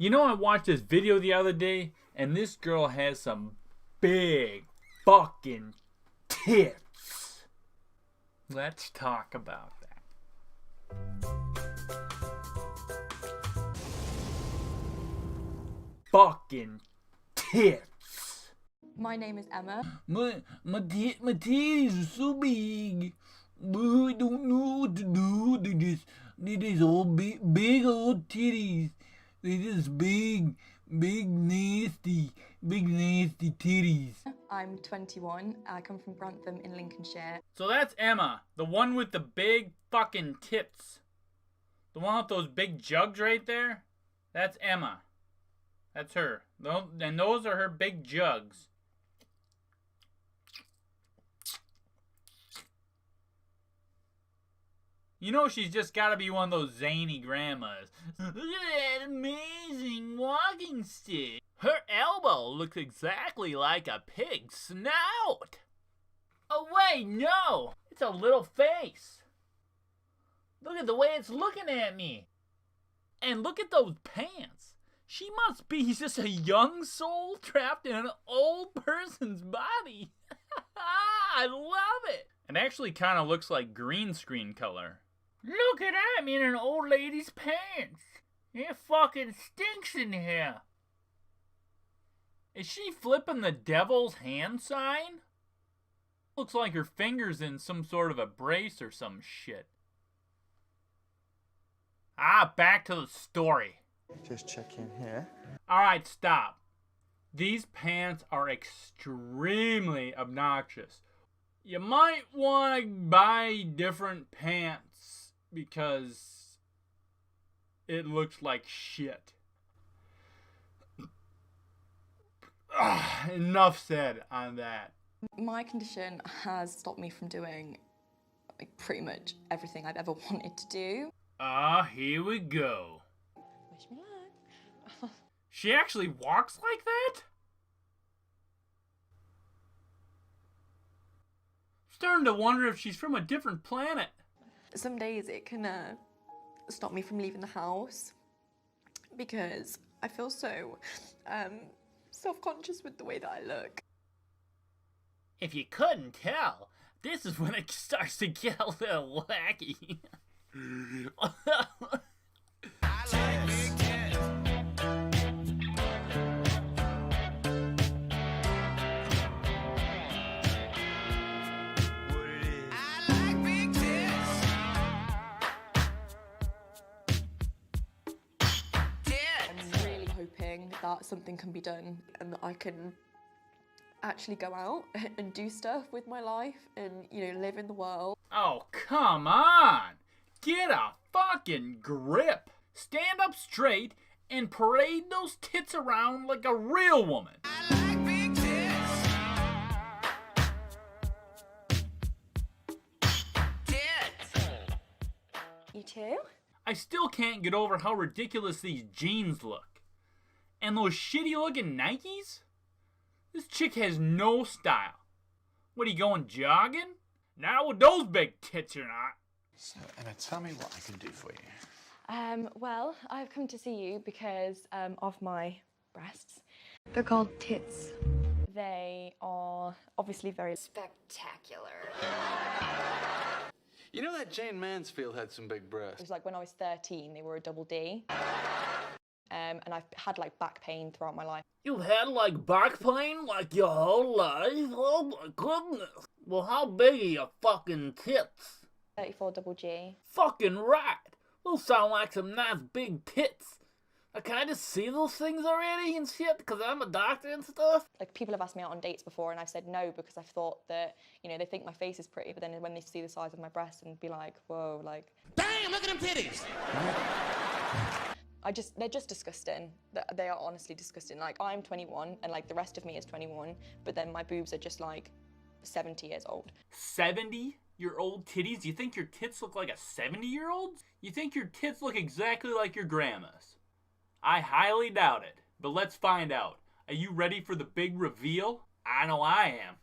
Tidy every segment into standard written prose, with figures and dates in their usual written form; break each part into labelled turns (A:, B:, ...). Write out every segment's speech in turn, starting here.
A: You know, I watched this video the other day, and this girl has some big fucking tits. Let's talk about that. Fucking tits.
B: My name is Emma.
A: My titties are so big. I don't know what to do. They just all big old titties. They just big nasty titties.
B: I'm 21. I come from Grantham in Lincolnshire.
A: So that's Emma, the one with the big fucking tits. The one with those big jugs right there. That's Emma. That's her. And those are her big jugs. You know she's just gotta be one of those zany grandmas. Look at that amazing walking stick. Her elbow looks exactly like a pig's snout. Oh wait, no! It's a little face. Look at the way it's looking at me. And look at those pants. She must be just a young soul trapped in an old person's body. I love it. It actually kind of looks like green screen color. Look at I'm in an old lady's pants. It fucking stinks in here. Is she flipping the devil's hand sign? Looks like her finger's in some sort of a brace or some shit. Back to the story.
C: Just check in here.
A: Alright, stop. These pants are extremely obnoxious. You might want to buy different pants because it looks like shit. Enough said on that.
B: My condition has stopped me from doing like pretty much everything I've ever wanted to do.
A: Here we go.
B: Wish me luck.
A: She actually walks like that? Starting to wonder if she's from a different planet.
B: Some days it can stop me from leaving the house because I feel so self-conscious with the way that I look.
A: If you couldn't tell, this is when it starts to get a little wacky.
B: That something can be done and that I can actually go out and do stuff with my life and, you know, live in the world.
A: Oh, come on! Get a fucking grip! Stand up straight and parade those tits around like a real woman. I like big tits. Tits!
B: You too?
A: I still can't get over how ridiculous these jeans look. And those shitty looking Nikes? This chick has no style. What, are you going jogging? Not with those big tits or not.
C: So, Emma, tell me what I can do for you.
B: Well, I've come to see you because of my breasts. They're called tits. They are obviously very spectacular.
D: You know that Jane Mansfield had some big breasts?
B: It was like when I was 13, they were a double D. And I've had like back pain throughout my life.
A: You've had like back pain like your whole life? Oh my goodness. Well, how big are your fucking tits?
B: 34 double G.
A: Fucking right. Those sound like some nice big tits. Can I just see those things already and shit? Because I'm a doctor and stuff?
B: Like, people have asked me out on dates before and I've said no because I've thought that, you know, they think my face is pretty, but then when they see the size of my breasts and be like, whoa, like...
E: Damn, look at them titties!
B: They're just disgusting. They are honestly disgusting. Like, I'm 21 and like the rest of me is 21, but then my boobs are just like 70 years old.
A: 70-year-old titties? You think your tits look like a 70-year-old? You think your tits look exactly like your grandma's? I highly doubt it, but let's find out. Are you ready for the big reveal? I know I am.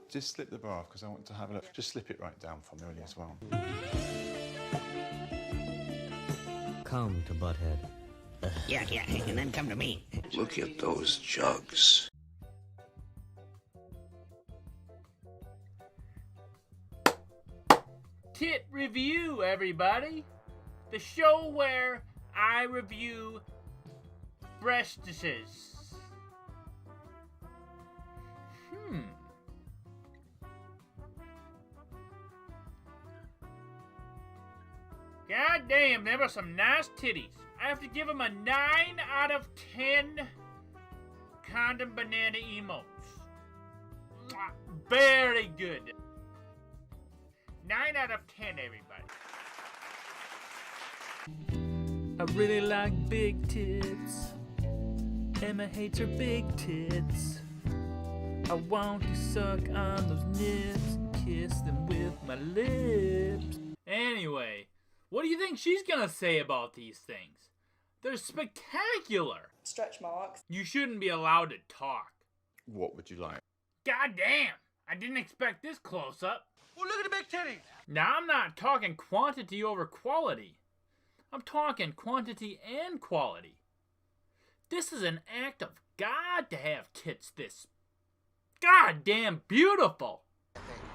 C: Just slip the bra off because I want to have a look. Just slip it right down for me really as well.
F: Come to Butthead.
E: Yeah, and then come to me.
F: Look at those jugs.
A: Tit Review, everybody. The show where I review breastises. God damn, there were some nice titties. I have to give them a 9 out of 10 condom banana emotes. Mwah. Very good. 9 out of 10, everybody. I really like big tits. Emma hates her big tits. I want to suck on those nips and kiss them with my lips. Anyway, what do you think she's gonna say about these things? They're spectacular.
B: Stretch marks.
A: You shouldn't be allowed to talk.
C: What would you like?
A: God damn, I didn't expect this close up.
D: Oh, look at the big titties.
A: Now I'm not talking quantity over quality. I'm talking quantity and quality. This is an act of God to have tits this goddamn beautiful.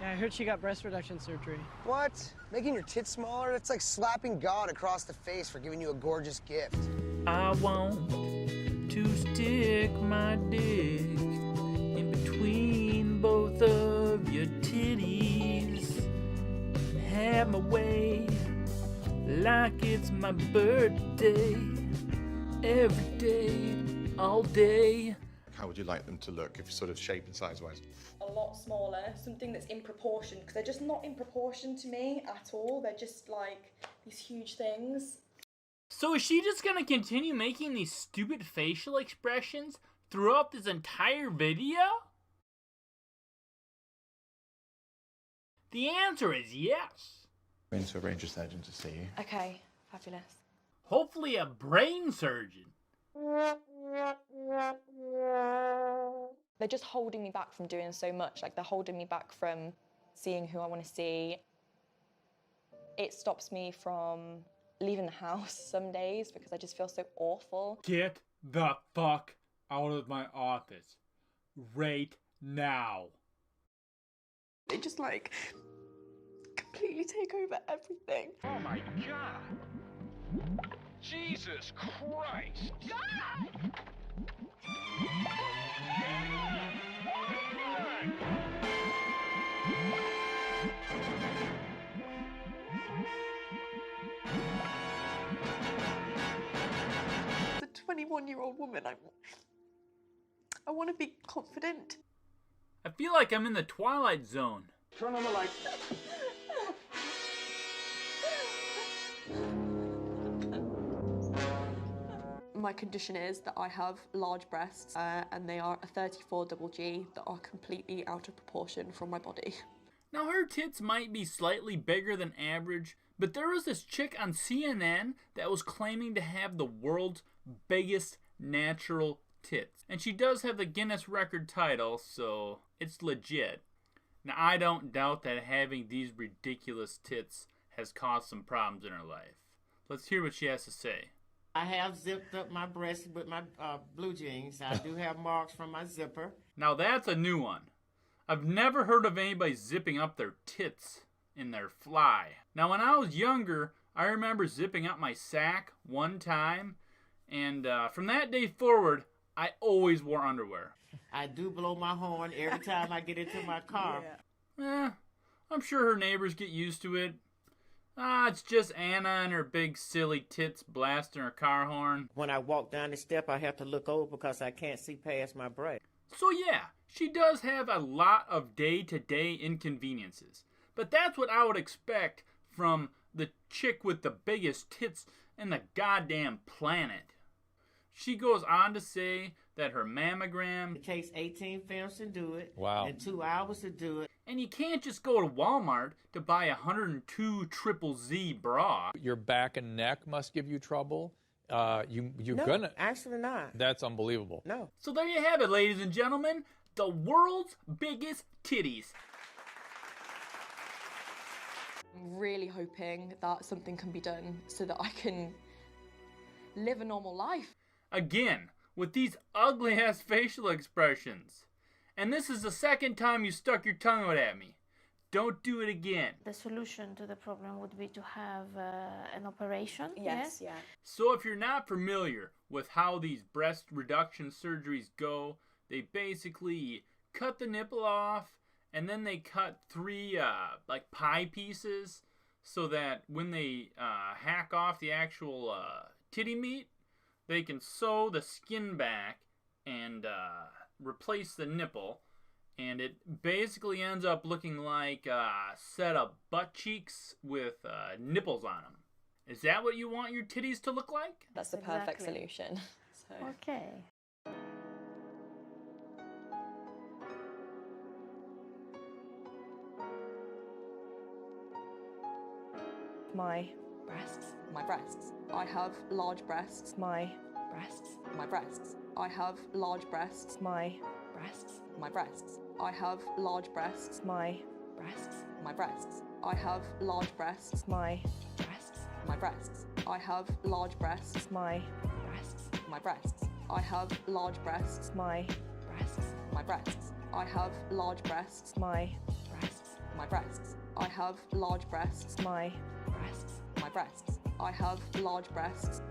G: Yeah, I heard she got breast reduction surgery.
H: What? Making your tits smaller? That's like slapping God across the face for giving you a gorgeous gift.
A: I want to stick my dick in between both of your titties and have my way like it's my birthday every day, all day.
C: How would you like them to look, if sort of shape and size-wise?
B: A lot smaller, something that's in proportion, because they're just not in proportion to me at all. They're just like these huge things.
A: So is she just gonna continue making these stupid facial expressions throughout this entire video? The answer is yes.
C: I'm going to arrange a surgeon to see you.
B: Okay, fabulous.
A: Hopefully a brain surgeon.
B: They're just holding me back from doing so much. Like, they're holding me back from seeing who I want to see. It stops me from leaving the house some days because I just feel so awful.
A: Get the fuck out of my office right now.
B: They just like completely take over everything.
F: Oh my God! Jesus Christ!
B: As a 21-year-old woman, I want to be confident.
A: I feel like I'm in the Twilight Zone.
D: Turn on the light.
B: My condition is that I have large breasts and they are a 34 double G that are completely out of proportion from my body.
A: Now her tits might be slightly bigger than average, but there was this chick on CNN that was claiming to have the world's biggest natural tits. And she does have the Guinness record title, so it's legit. Now I don't doubt that having these ridiculous tits has caused some problems in her life. Let's hear what she has to say.
E: I have zipped up my breast with my blue jeans. I do have marks from my zipper.
A: Now that's a new one. I've never heard of anybody zipping up their tits in their fly. Now when I was younger, I remember zipping up my sack one time, and from that day forward, I always wore underwear.
E: I do blow my horn every time I get into my car.
A: I'm sure her neighbors get used to it. It's just Anna and her big silly tits blasting her car horn.
E: When I walk down the step, I have to look over because I can't see past my break.
A: So yeah, she does have a lot of day-to-day inconveniences. But that's what I would expect from the chick with the biggest tits in the goddamn planet. She goes on to say that her mammogram...
E: It takes 18 films to do it.
I: Wow.
E: And 2 hours to do it.
A: And you can't just go to Walmart to buy a 102 Triple Z bra.
I: Your back and neck must give you trouble. You're
E: No,
I: gonna.
E: actually not.
I: That's unbelievable.
E: No.
A: So there you have it, ladies and gentlemen. The world's biggest titties.
B: I'm really hoping that something can be done so that I can live a normal life.
A: Again, with these ugly-ass facial expressions. And this is the second time you stuck your tongue out at me. Don't do it again.
J: The solution to the problem would be to have an operation.
B: Yes, yeah.
A: So if you're not familiar with how these breast reduction surgeries go, they basically cut the nipple off, and then they cut 3 like pie pieces, so that when they hack off the actual titty meat, they can sew the skin back and replace the nipple. And it basically ends up looking like a set of butt cheeks with nipples on them. Is that what you want your titties to look like?
B: That's the perfect solution. So.
J: Okay.
B: My breasts. My breasts. I have large breasts. My breasts. My breasts. I have large breasts. My breasts. My breasts. I have large breasts. My breasts. My breasts. I have large breasts. My breasts. My breasts. I have large breasts. My breasts. My breasts. I have large breasts. My breasts. My breasts. I have large breasts. My breasts. My breasts. I have large breasts. My breasts. My breasts. I have large breasts.